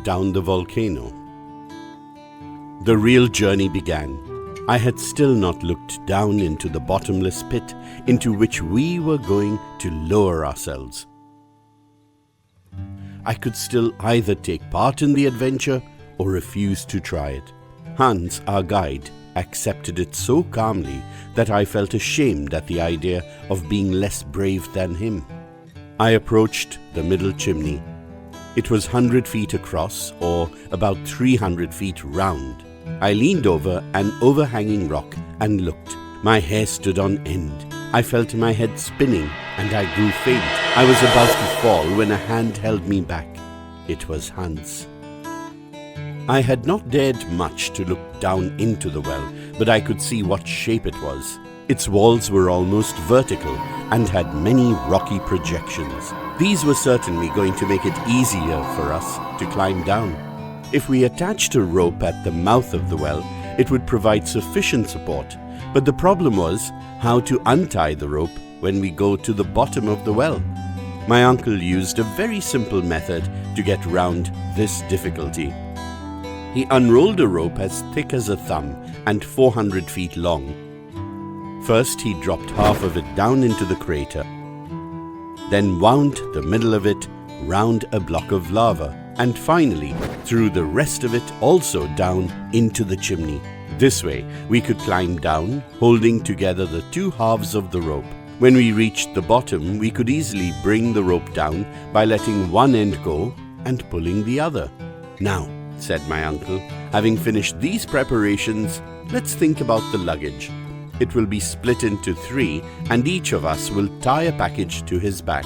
down the volcano. The real journey began. I had still not looked down into the bottomless pit into which we were going to lower ourselves. I could still either take part in the adventure or refuse to try it. Hans, our guide, accepted it so calmly that I felt ashamed at the idea of being less brave than him. I approached the middle chimney. It was 100 feet across, or about 300 feet round. I leaned over an overhanging rock and looked. My hair stood on end. I felt my head spinning and I grew faint. I was about to fall when a hand held me back. It was Hans. I had not dared much to look down into the well, but I could see what shape it was. Its walls were almost vertical and had many rocky projections. These were certainly going to make it easier for us to climb down. If we attached a rope at the mouth of the well, it would provide sufficient support. But the problem was how to untie the rope when we go to the bottom of the well. My uncle used a very simple method to get round this difficulty. He unrolled a rope as thick as a thumb and 400 feet long. First, he dropped half of it down into the crater, then wound the middle of it round a block of lava, and finally threw the rest of it also down into the chimney. This way, we could climb down, holding together the two halves of the rope. When we reached the bottom, we could easily bring the rope down by letting one end go and pulling the other. "Now," said my uncle, "having finished these preparations, let's think about the luggage. It will be split into 3 and each of us will tie a package to his back.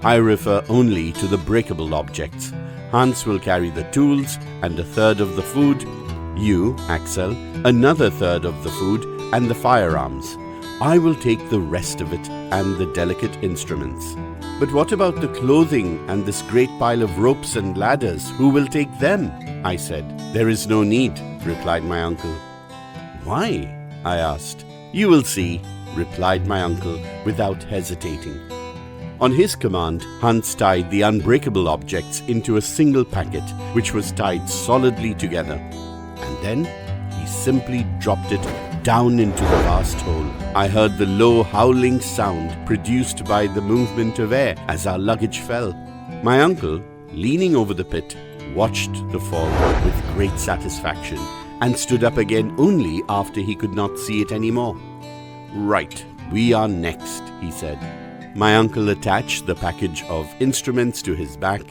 I refer only to the breakable objects. Hans will carry the tools and a third of the food. You, Axel, another third of the food and the firearms. I will take the rest of it and the delicate instruments." "But what about the clothing and this great pile of ropes and ladders? Who will take them?" I said. "There is no need," replied my uncle. "Why?" I asked. "You will see," replied my uncle without hesitating. On his command, Hans tied the unbreakable objects into a single packet, which was tied solidly together. And then he simply dropped it down into the vast hole. I heard the low howling sound produced by the movement of air as our luggage fell. My uncle, leaning over the pit, watched the fall with great satisfaction and stood up again only after he could not see it anymore. "Right, we are next," he said. My uncle attached the package of instruments to his back.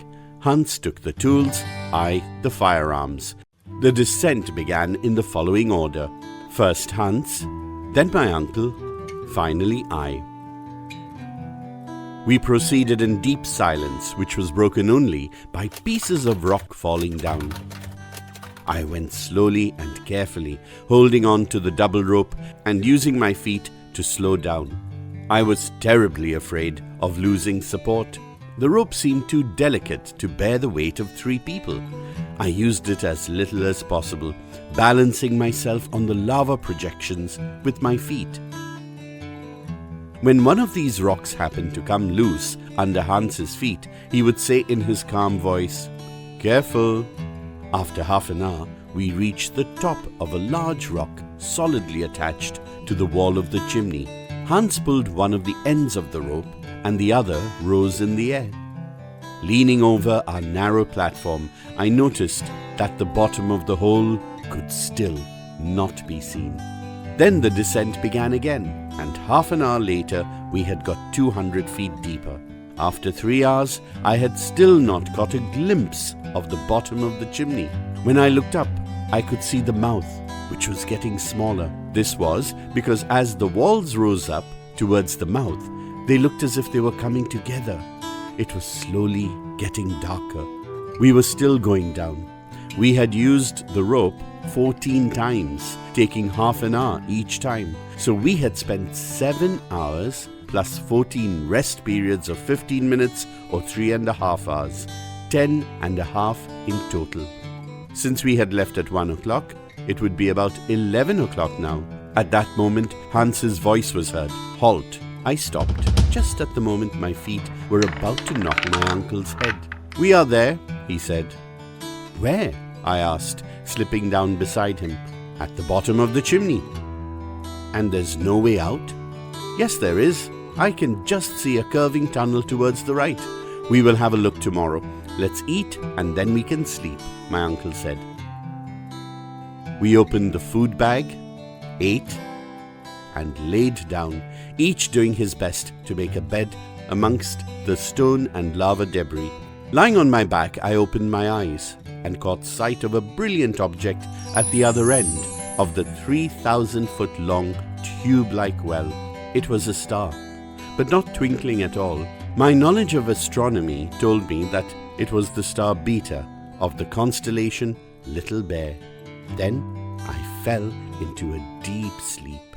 Hans took the tools, I the firearms. The descent began in the following order. First Hans, then my uncle, finally I. We proceeded in deep silence, which was broken only by pieces of rock falling down. I went slowly and carefully, holding on to the double rope and using my feet to slow down. I was terribly afraid of losing support. The rope seemed too delicate to bear the weight of 3 people. I used it as little as possible, balancing myself on the lava projections with my feet. When one of these rocks happened to come loose under Hans's feet, he would say in his calm voice, "Careful." After half an hour, we reached the top of a large rock solidly attached to the wall of the chimney. Hans pulled one of the ends of the rope and the other rose in the air. Leaning over our narrow platform, I noticed that the bottom of the hole could still not be seen. Then the descent began again, and half an hour later we had got 200 feet deeper. After 3 hours, I had still not got a glimpse of the bottom of the chimney. When I looked up, I could see the mouth, which was getting smaller. This was because as the walls rose up towards the mouth, they looked as if they were coming together. It was slowly getting darker. We were still going down. We had used the rope 14 times, taking half an hour each time. So we had spent 7 hours plus 14 rest periods of 15 minutes or 3.5 hours, 10.5 in total. Since we had left at 1 o'clock, it would be about 11 o'clock now. At that moment, Hans's voice was heard. "Halt!" I stopped, just at the moment my feet were about to knock my uncle's head. "We are there," he said. Where? I asked, slipping down beside him. At the bottom of the chimney. And there's no way out? Yes, there is. I can just see a curving tunnel towards the right. We will have a look tomorrow. Let's eat and then we can sleep, my uncle said. We opened the food bag, ate, and laid down, each doing his best to make a bed amongst the stone and lava debris. Lying on my back, I opened my eyes and caught sight of a brilliant object at the other end of the 3,000-foot-long tube-like well. It was a star, but not twinkling at all. My knowledge of astronomy told me that it was the star Beta of the constellation Little Bear. Then I fell into a deep sleep.